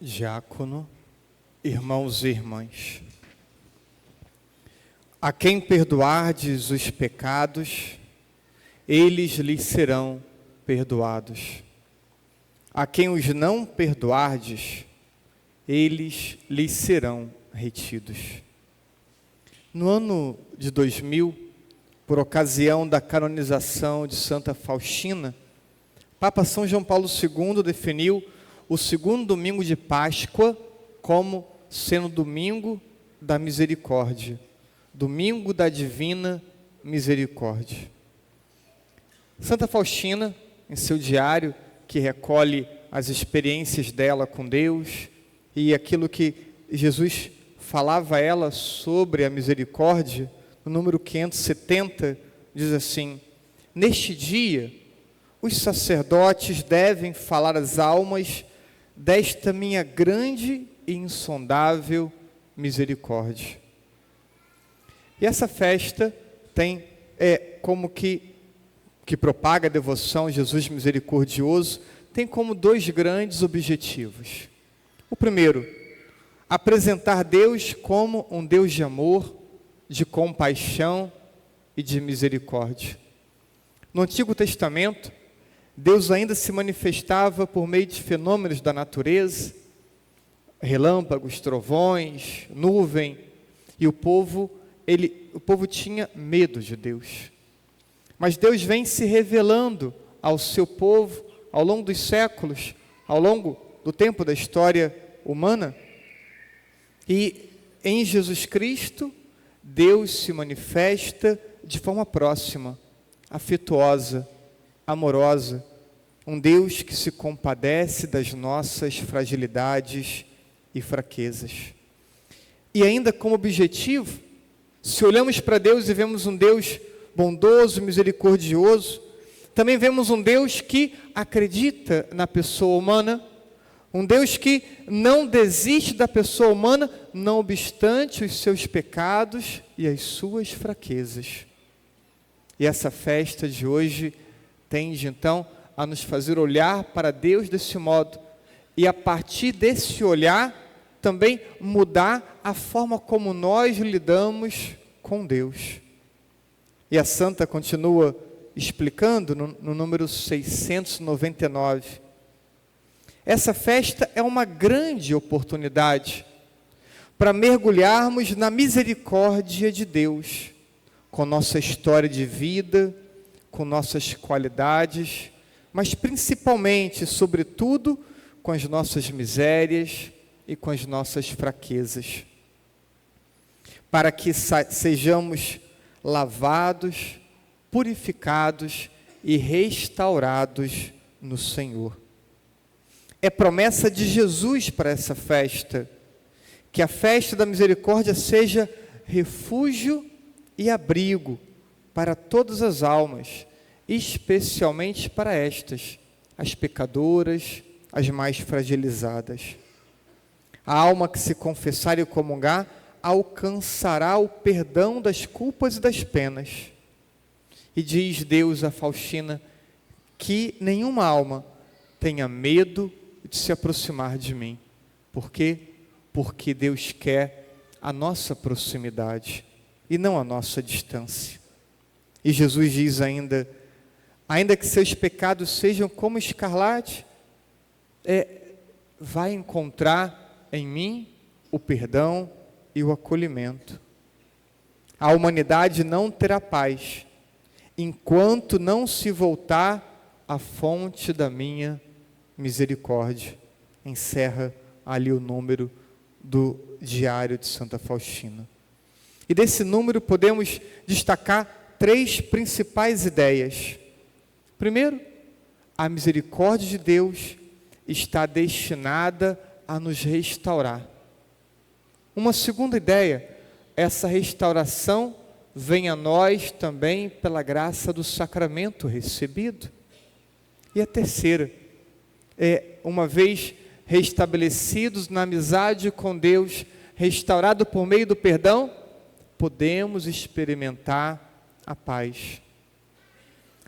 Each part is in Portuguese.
Diácono, irmãos e irmãs, a quem perdoardes os pecados, eles lhes serão perdoados. A quem os não perdoardes, eles lhes serão retidos. No ano de 2000, por ocasião da canonização de Santa Faustina, Papa São João Paulo II definiu o segundo domingo de Páscoa como sendo domingo da misericórdia, domingo da divina misericórdia. Santa Faustina, em seu diário, que recolhe as experiências dela com Deus e aquilo que Jesus falava a ela sobre a misericórdia, no número 570, diz assim: neste dia, os sacerdotes devem falar às almas desta minha grande e insondável misericórdia. E essa festa tem como que propaga a devoção a Jesus misericordioso, tem como dois grandes objetivos. O primeiro, apresentar Deus como um Deus de amor, de compaixão e de misericórdia. No Antigo Testamento, Deus ainda se manifestava por meio de fenômenos da natureza, relâmpagos, trovões, nuvem, e o povo tinha medo de Deus. Mas Deus vem se revelando ao seu povo ao longo dos séculos, ao longo do tempo da história humana, e em Jesus Cristo, Deus se manifesta de forma próxima, afetuosa, amorosa, um Deus que se compadece das nossas fragilidades e fraquezas. E ainda como objetivo, se olhamos para Deus e vemos um Deus bondoso, misericordioso, também vemos um Deus que acredita na pessoa humana, um Deus que não desiste da pessoa humana, não obstante os seus pecados e as suas fraquezas. E essa festa de hoje tende então a nos fazer olhar para Deus desse modo e a partir desse olhar também mudar a forma como nós lidamos com Deus. E a santa continua explicando no número 699. Essa festa é uma grande oportunidade para mergulharmos na misericórdia de Deus, com nossa história de vida, com nossas qualidades, mas principalmente, sobretudo, com as nossas misérias e com as nossas fraquezas, para que sejamos lavados, purificados e restaurados no Senhor. É promessa de Jesus para essa festa, que a festa da misericórdia seja refúgio e abrigo para todas as almas, especialmente para estas, as pecadoras, as mais fragilizadas. A alma que se confessar e comungar alcançará o perdão das culpas e das penas. E diz Deus a Faustina que nenhuma alma tenha medo de se aproximar de mim. Por quê? Porque Deus quer a nossa proximidade e não a nossa distância. E Jesus diz ainda que seus pecados sejam como escarlate, vai encontrar em mim o perdão e o acolhimento. A humanidade não terá paz enquanto não se voltar à fonte da minha misericórdia. Encerra ali o número do diário de Santa Faustina. E desse número podemos destacar 3 principais ideias. Primeiro, a misericórdia de Deus está destinada a nos restaurar. Uma segunda ideia, essa restauração vem a nós também pela graça do sacramento recebido. E a terceira, uma vez restabelecidos na amizade com Deus, restaurado por meio do perdão, podemos experimentar a paz.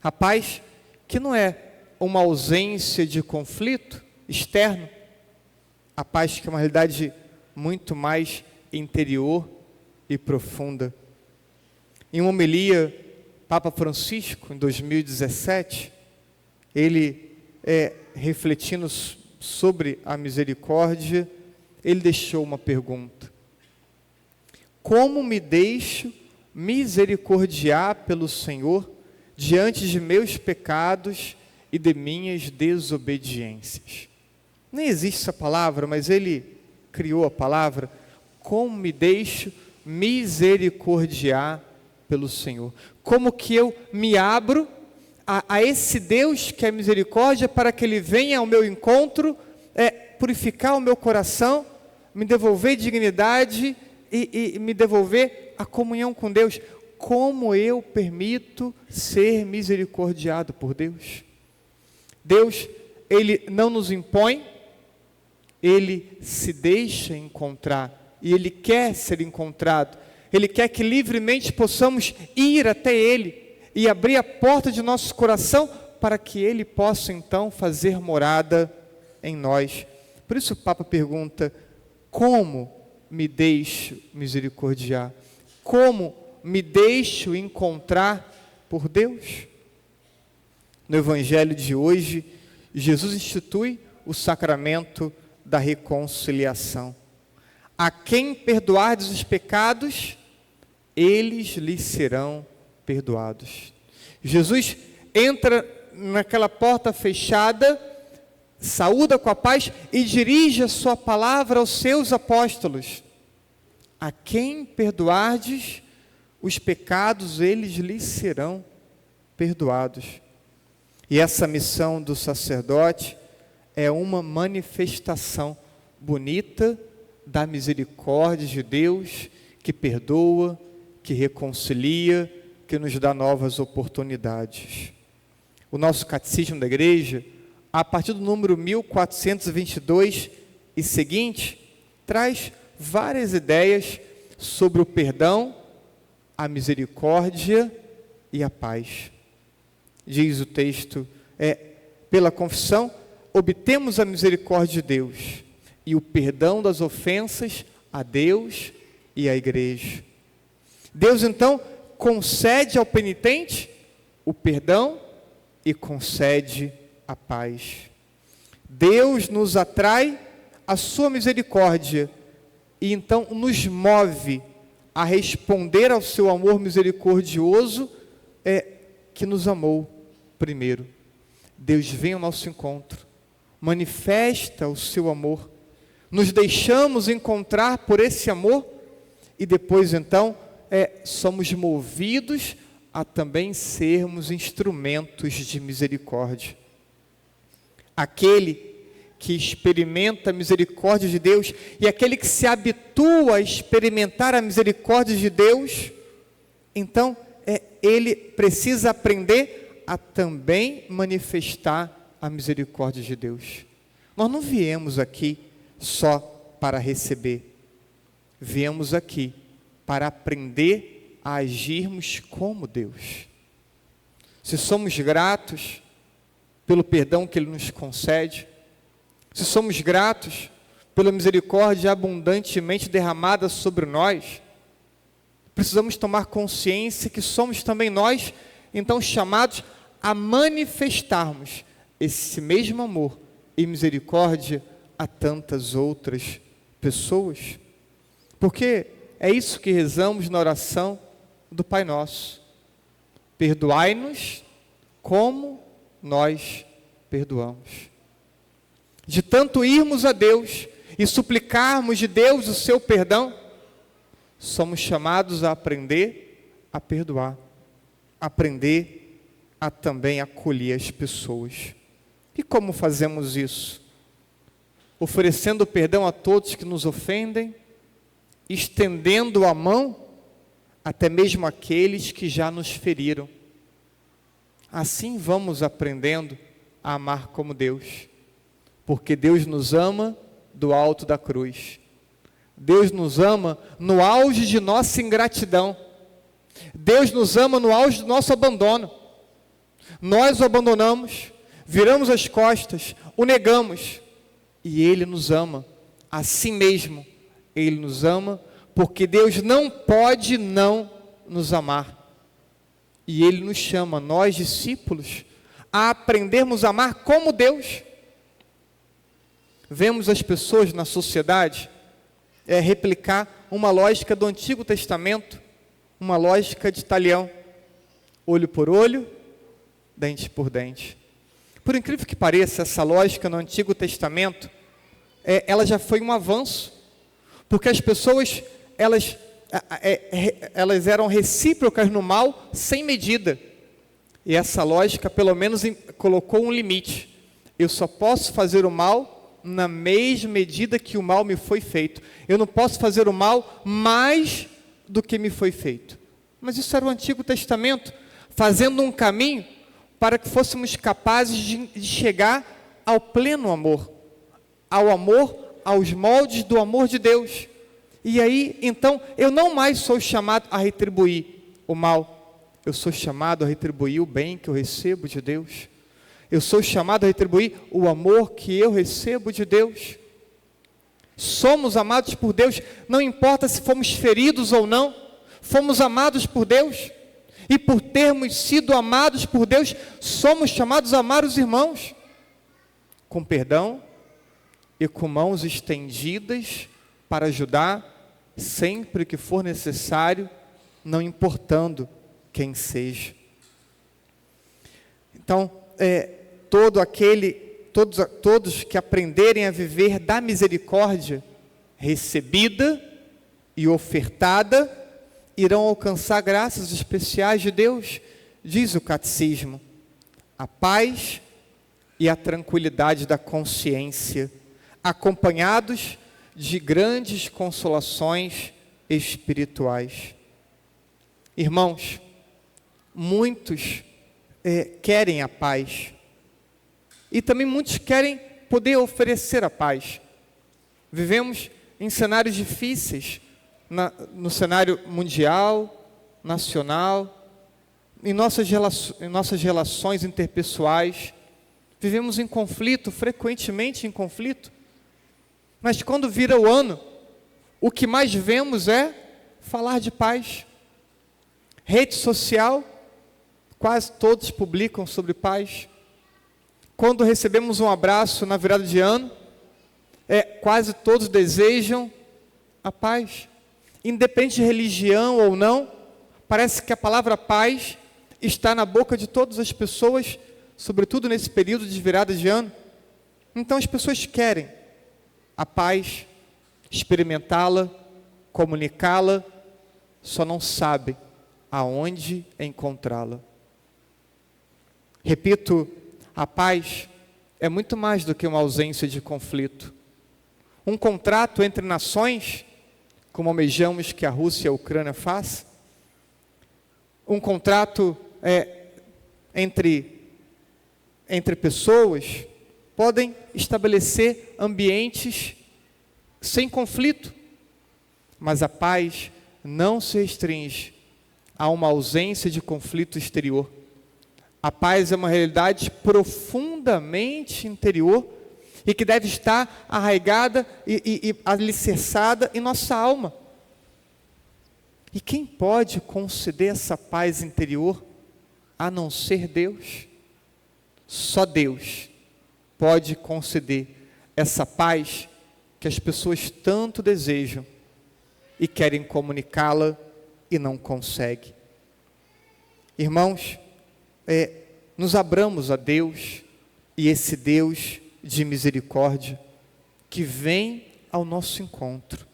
A paz que não é uma ausência de conflito externo, A paz que é uma realidade muito mais interior e profunda. Em uma homilia, Papa Francisco, em 2017, ele, refletindo sobre a misericórdia, ele deixou uma pergunta: como me deixo misericordiar pelo Senhor diante de meus pecados e de minhas desobediências? Nem existe essa palavra, mas ele criou a palavra. Como me deixo misericordiar pelo Senhor? Como que eu me abro a esse Deus que é misericórdia, para que Ele venha ao meu encontro, purificar o meu coração, me devolver dignidade e me devolver a comunhão com Deus? Como eu permito ser misericordiado por Deus? Deus, Ele não nos impõe, Ele se deixa encontrar, e Ele quer ser encontrado. Ele quer que livremente possamos ir até Ele e abrir a porta de nosso coração, para que Ele possa então fazer morada em nós. Por isso o Papa pergunta: como me deixo misericordiar? Como me deixo encontrar por Deus? No Evangelho de hoje, Jesus institui o sacramento da reconciliação. A quem perdoardes os pecados, eles lhes serão perdoados. Jesus entra naquela porta fechada, saúda com a paz e dirige a sua palavra aos seus apóstolos: a quem perdoardes os pecados, eles lhes serão perdoados. E essa missão do sacerdote é uma manifestação bonita da misericórdia de Deus, que perdoa, que reconcilia, que nos dá novas oportunidades. O nosso catecismo da igreja, a partir do número 1422 e seguinte, traz várias ideias sobre o perdão, a misericórdia e a paz. Diz o texto: pela confissão obtemos a misericórdia de Deus e o perdão das ofensas a Deus e à igreja. Deus então concede ao penitente o perdão e concede a paz. Deus nos atrai a sua misericórdia e então nos move a responder ao seu amor misericordioso, que nos amou primeiro. Deus vem ao nosso encontro, manifesta o seu amor, nos deixamos encontrar por esse amor e depois então somos movidos a também sermos instrumentos de misericórdia. Aquele que experimenta a misericórdia de Deus e aquele que se habitua a experimentar a misericórdia de Deus, então ele precisa aprender a também manifestar a misericórdia de Deus. Nós não viemos aqui só para receber, viemos aqui para aprender a agirmos como Deus. Se somos gratos pelo perdão que Ele nos concede, se somos gratos pela misericórdia abundantemente derramada sobre nós, precisamos tomar consciência que somos também nós, então, chamados a manifestarmos esse mesmo amor e misericórdia a tantas outras pessoas. Porque é isso que rezamos na oração do Pai Nosso: perdoai-nos como nós perdoamos. De tanto irmos a Deus e suplicarmos de Deus o seu perdão, somos chamados a aprender a perdoar, aprender a também acolher as pessoas. E como fazemos isso? Oferecendo perdão a todos que nos ofendem, estendendo a mão até mesmo àqueles que já nos feriram. Assim vamos aprendendo a amar como Deus, porque Deus nos ama do alto da cruz. Deus nos ama no auge de nossa ingratidão. Deus nos ama no auge do nosso abandono. Nós o abandonamos, viramos as costas, o negamos, e Ele nos ama assim mesmo Ele nos ama, porque Deus não pode não nos amar. E Ele nos chama, nós discípulos, a aprendermos a amar como Deus. Vemos as pessoas na sociedade replicar uma lógica do Antigo Testamento, uma lógica de talião, olho por olho, dente por dente. Por incrível que pareça, essa lógica no Antigo Testamento, ela já foi um avanço, porque as pessoas, elas eram recíprocas no mal, sem medida, e essa lógica, pelo menos, colocou um limite. Eu só posso fazer o mal na mesma medida que o mal me foi feito. Eu não posso fazer o mal mais do que me foi feito. Mas isso era o Antigo Testamento, fazendo um caminho para que fôssemos capazes de chegar ao pleno amor, aos moldes do amor de Deus. E aí, então, eu não mais sou chamado a retribuir o mal, eu sou chamado a retribuir o bem que eu recebo de Deus. Eu sou chamado a retribuir o amor que eu recebo de Deus. Somos amados por Deus, não importa se fomos feridos ou não, fomos amados por Deus. E por termos sido amados por Deus, somos chamados a amar os irmãos, com perdão e com mãos estendidas para ajudar, sempre que for necessário, não importando quem seja. Então, todos que aprenderem a viver da misericórdia recebida e ofertada, irão alcançar graças especiais de Deus, diz o catecismo, a paz e a tranquilidade da consciência, acompanhados de grandes consolações espirituais. Irmãos, muitos querem a paz, e também muitos querem poder oferecer a paz. Vivemos em cenários difíceis, no cenário mundial, nacional, em nossas relações interpessoais, vivemos em conflito, frequentemente em conflito, mas quando vira o ano, o que mais vemos é falar de paz. Rede social, quase todos publicam sobre paz. Quando recebemos um abraço na virada de ano, quase todos desejam a paz. Independente de religião ou não, parece que a palavra paz está na boca de todas as pessoas, sobretudo nesse período de virada de ano. Então as pessoas querem a paz, experimentá-la, comunicá-la, só não sabem aonde encontrá-la. Repito, a paz é muito mais do que uma ausência de conflito. Um contrato entre nações, como almejamos que a Rússia e a Ucrânia façam, um contrato entre pessoas, podem estabelecer ambientes sem conflito, mas a paz não se restringe a uma ausência de conflito exterior. A paz é uma realidade profundamente interior e que deve estar arraigada e alicerçada em nossa alma. E quem pode conceder essa paz interior a não ser Deus? Só Deus pode conceder essa paz que as pessoas tanto desejam e querem comunicá-la e não conseguem. Irmãos, nos abramos a Deus, e esse Deus de misericórdia que vem ao nosso encontro.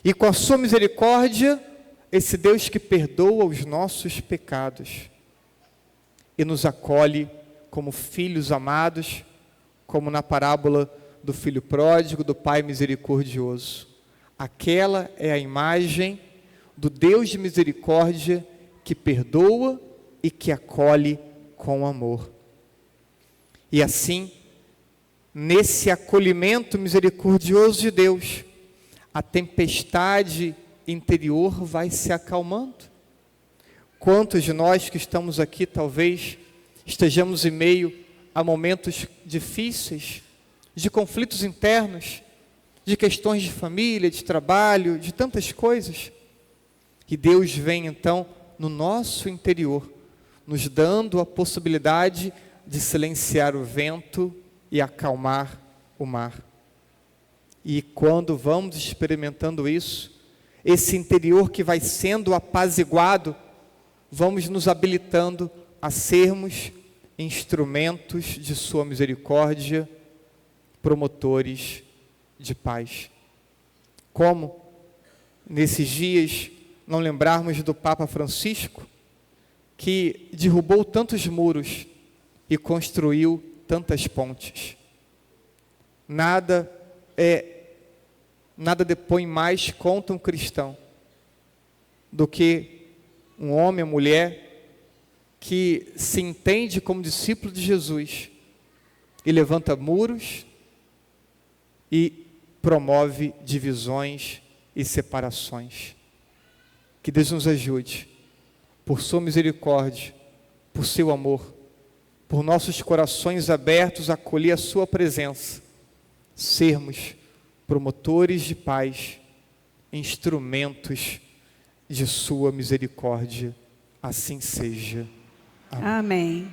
E com a sua misericórdia, esse Deus que perdoa os nossos pecados e nos acolhe como filhos amados, como na parábola do filho pródigo, do pai misericordioso. Aquela é a imagem do Deus de misericórdia que perdoa e que acolhe com amor. E assim, nesse acolhimento misericordioso de Deus, a tempestade interior vai se acalmando. Quantos de nós que estamos aqui talvez estejamos em meio a momentos difíceis, de conflitos internos, de questões de família, de trabalho, de tantas coisas. E Deus vem então no nosso interior, nos dando a possibilidade de silenciar o vento e acalmar o mar. E quando vamos experimentando isso, esse interior que vai sendo apaziguado, vamos nos habilitando a sermos instrumentos de sua misericórdia, promotores de paz. Como, nesses dias, não lembrarmos do Papa Francisco, que derrubou tantos muros e construiu tantas pontes. Nada depõe mais contra um cristão do que um homem ou mulher que se entende como discípulo de Jesus e levanta muros e promove divisões e separações. Que Deus nos ajude, por sua misericórdia, por seu amor, por nossos corações abertos a acolher a sua presença, sermos promotores de paz, instrumentos de sua misericórdia. Assim seja. Amém.